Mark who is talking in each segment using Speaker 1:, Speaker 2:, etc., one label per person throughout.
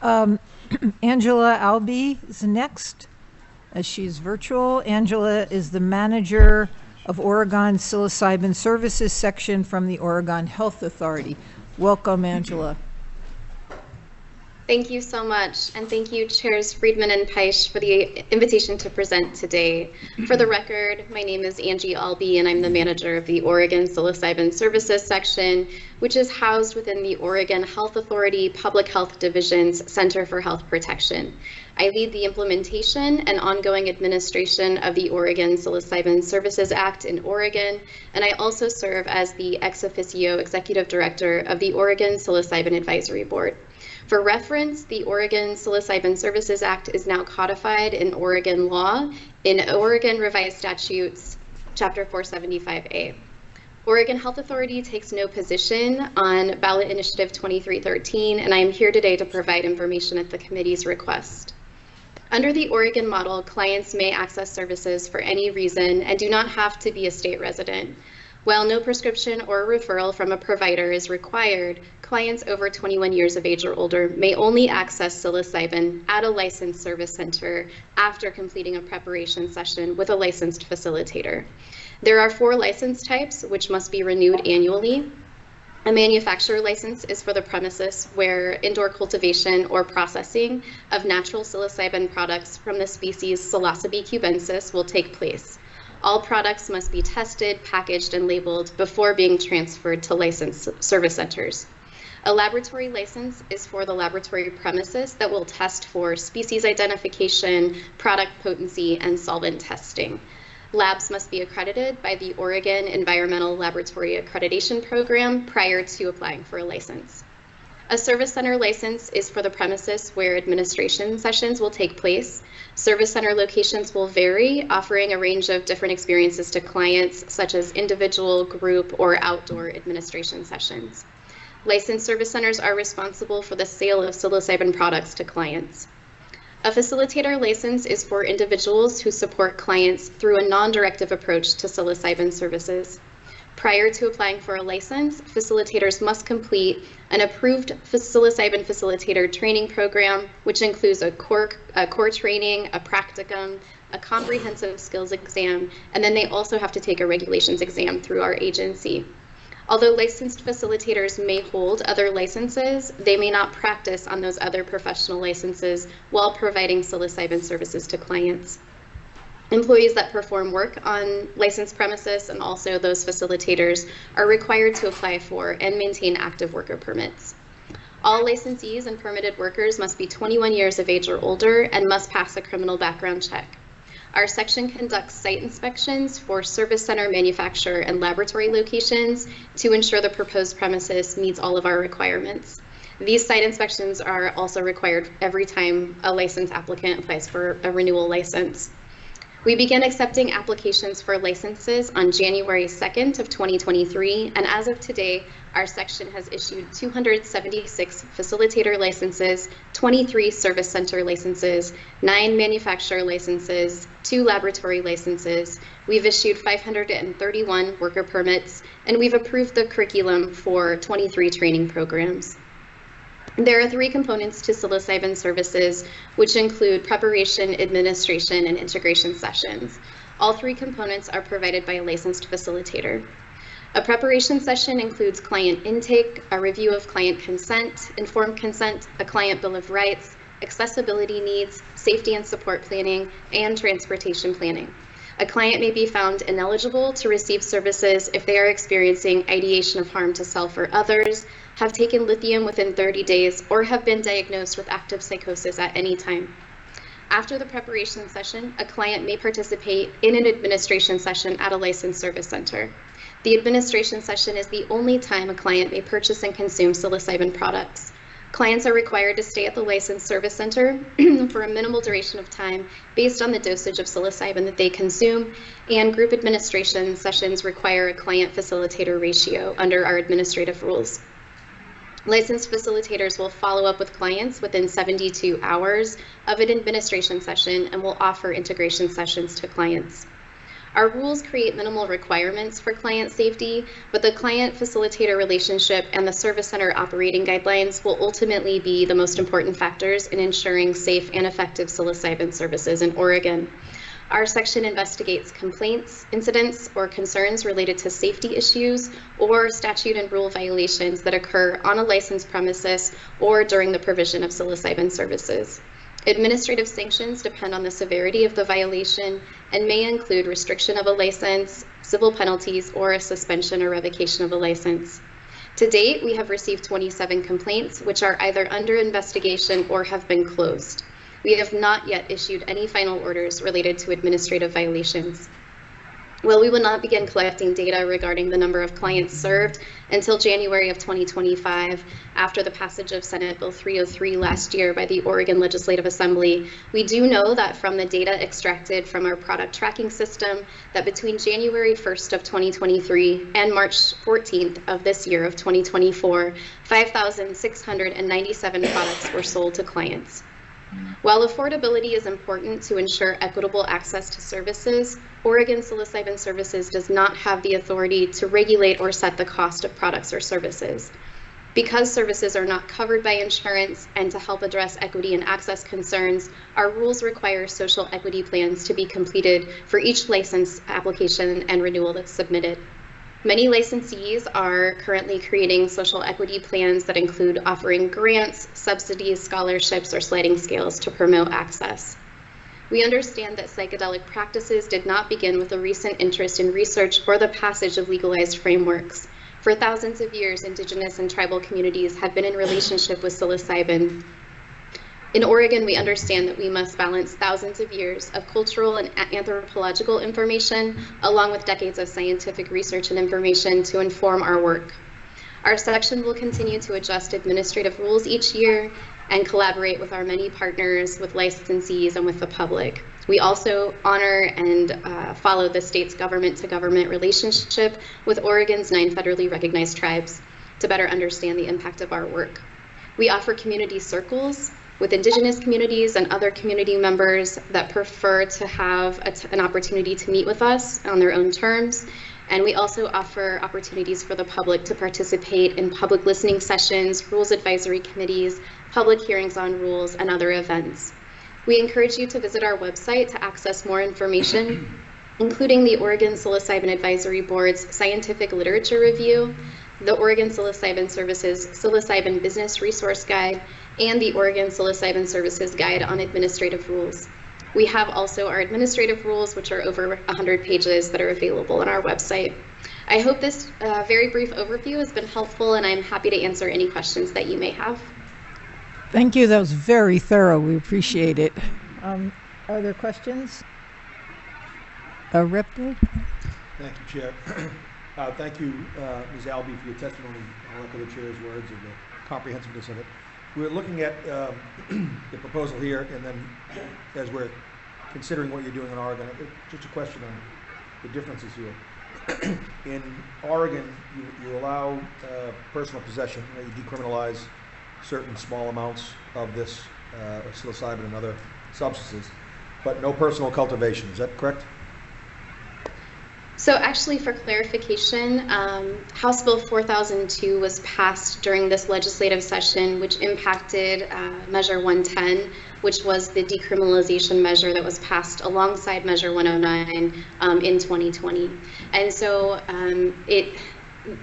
Speaker 1: Angela Allbee is next, as she's virtual. Angela is the manager of Oregon Psilocybin Services section from the Oregon Health Authority. Welcome, Angela.
Speaker 2: Thank you so much, and thank you, Chairs Friedman and Peisch, for the invitation to present today. For the record, my name is Angela Allbee, and I'm the manager of the Oregon Psilocybin Services section, which is housed within the Oregon Health Authority Public Health Division's Center for Health Protection. I lead the implementation and ongoing administration of the Oregon Psilocybin Services Act in Oregon, and I also serve as the ex officio executive director of the Oregon Psilocybin Advisory Board. For reference, the Oregon Psilocybin Services Act is now codified in Oregon law in Oregon Revised Statutes, Chapter 475A. Oregon Health Authority takes no position on ballot initiative 2313, and I am here today to provide information at the committee's request. Under the Oregon model, clients may access services for any reason and do not have to be a state resident. While no prescription or referral from a provider is required, clients over 21 years of age or older may only access psilocybin at a licensed service center after completing a preparation session with a licensed facilitator. There are 4 license types which must be renewed annually. A manufacturer license is for the premises where indoor cultivation or processing of natural psilocybin products from the species Psilocybe cubensis will take place. All products must be tested, packaged, and labeled before being transferred to licensed service centers. A laboratory license is for the laboratory premises that will test for species identification, product potency, and solvent testing. Labs must be accredited by the Oregon Environmental Laboratory Accreditation Program prior to applying for a license. A service center license is for the premises where administration sessions will take place. Service center locations will vary, offering a range of different experiences to clients, such as individual, group, or outdoor administration sessions. Licensed service centers are responsible for the sale of psilocybin products to clients. A facilitator license is for individuals who support clients through a non-directive approach to psilocybin services. Prior to applying for a license, facilitators must complete an approved psilocybin facilitator training program, which includes a core training, a practicum, a comprehensive skills exam, and then they also have to take a regulations exam through our agency. Although licensed facilitators may hold other licenses, they may not practice on those other professional licenses while providing psilocybin services to clients. Employees that perform work on licensed premises and also those facilitators are required to apply for and maintain active worker permits. All licensees and permitted workers must be 21 years of age or older and must pass a criminal background check. Our section conducts site inspections for service center, manufacturer, and laboratory locations to ensure the proposed premises meets all of our requirements. These site inspections are also required every time a license applicant applies for a renewal license. We began accepting applications for licenses on January 2nd of 2023, and as of today, our section has issued 276 facilitator licenses, 23 service center licenses, 9 manufacturer licenses, 2 laboratory licenses. We've issued 531 worker permits, and we've approved the curriculum for 23 training programs. There are 3 components to psilocybin services, which include preparation, administration, and integration sessions. All 3 components are provided by a licensed facilitator. A preparation session includes client intake, a review of client consent, informed consent, a client bill of rights, accessibility needs, safety and support planning, and transportation planning. A client may be found ineligible to receive services if they are experiencing ideation of harm to self or others, have taken lithium within 30 days, or have been diagnosed with active psychosis at any time. After the preparation session, a client may participate in an administration session at a licensed service center. The administration session is the only time a client may purchase and consume psilocybin products. Clients are required to stay at the licensed service center for a minimal duration of time based on the dosage of psilocybin that they consume, and group administration sessions require a client-facilitator ratio under our administrative rules. Licensed facilitators will follow up with clients within 72 hours of an administration session and will offer integration sessions to clients. Our rules create minimal requirements for client safety, but the client-facilitator relationship and the service center operating guidelines will ultimately be the most important factors in ensuring safe and effective psilocybin services in Oregon. Our section investigates complaints, incidents, or concerns related to safety issues or statute and rule violations that occur on a licensed premises or during the provision of psilocybin services. Administrative sanctions depend on the severity of the violation and may include restriction of a license, civil penalties, or a suspension or revocation of a license. To date, we have received 27 complaints, which are either under investigation or have been closed. We have not yet issued any final orders related to administrative violations. Well, we will not begin collecting data regarding the number of clients served until January of 2025, after the passage of Senate Bill 303 last year by the Oregon Legislative Assembly. We do know that from the data extracted from our product tracking system that between January 1st of 2023 and March 14th of this year of 2024, 5,697 products were sold to clients. While affordability is important to ensure equitable access to services, Oregon Psilocybin Services does not have the authority to regulate or set the cost of products or services. Because services are not covered by insurance and to help address equity and access concerns, our rules require social equity plans to be completed for each license application and renewal that's submitted. Many licensees are currently creating social equity plans that include offering grants, subsidies, scholarships, or sliding scales to promote access. We understand that psychedelic practices did not begin with a recent interest in research or the passage of legalized frameworks. For thousands of years, Indigenous and tribal communities have been in relationship with psilocybin. In Oregon, we understand that we must balance thousands of years of cultural and anthropological information, along with decades of scientific research and information to inform our work. Our section will continue to adjust administrative rules each year and collaborate with our many partners, with licensees, and with the public. We also honor and follow the state's government-to-government relationship with Oregon's 9 federally recognized tribes to better understand the impact of our work. We offer community circles with Indigenous communities and other community members that prefer to have an opportunity to meet with us on their own terms. And we also offer opportunities for the public to participate in public listening sessions, rules advisory committees, public hearings on rules, and other events. We encourage you to visit our website to access more information, including the Oregon Psilocybin Advisory Board's scientific literature review, the Oregon Psilocybin Services Psilocybin Business Resource Guide, and the Oregon Psilocybin Services Guide on Administrative Rules. We have also our administrative rules, which are over 100 pages that are available on our website. I hope this very brief overview has been helpful, and I'm happy to answer any questions that you may have.
Speaker 1: Thank you. That was very thorough. We appreciate it. Are there questions? Rep Dave?
Speaker 3: Thank you, Chair. Thank you, Ms. Allbee, for your testimony. I'll echo the Chair's words of the comprehensiveness of it. We're looking at the proposal here, and then as we're considering what you're doing in Oregon, just a question on the differences here. In Oregon, you allow personal possession, you decriminalize certain small amounts of this psilocybin and other substances, but no personal cultivation. Is that correct?
Speaker 2: So actually, for clarification, House Bill 4002 was passed during this legislative session, which impacted Measure 110, which was the decriminalization measure that was passed alongside Measure 109 in 2020. And so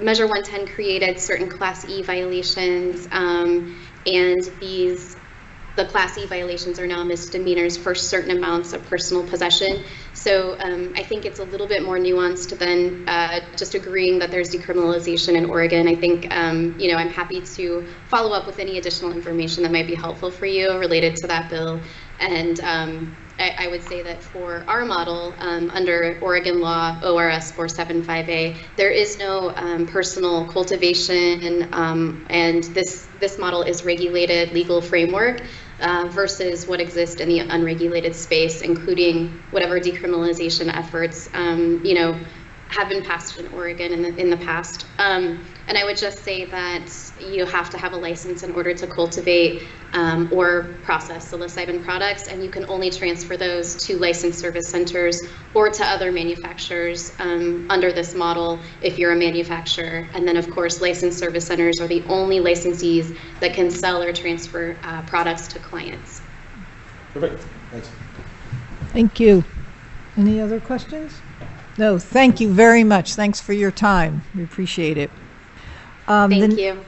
Speaker 2: Measure 110 created certain Class E violations, and the Class E violations are now misdemeanors for certain amounts of personal possession. So I think it's a little bit more nuanced than just agreeing that there's decriminalization in Oregon. I think, I'm happy to follow up with any additional information that might be helpful for you related to that bill. And I would say that for our model, under Oregon law, ORS 475A, there is no personal cultivation, and this model is regulated legal framework versus what exists in the unregulated space, including whatever decriminalization efforts, have been passed in Oregon in the past. And I would just say that, you have to have a license in order to cultivate or process psilocybin products, and you can only transfer those to licensed service centers or to other manufacturers under this model if you're a manufacturer. And then, of course, licensed service centers are the only licensees that can sell or transfer products to clients.
Speaker 3: Perfect. Thanks.
Speaker 1: Thank you. Any other questions? No, thank you very much. Thanks for your time. We appreciate it.
Speaker 2: Thank you.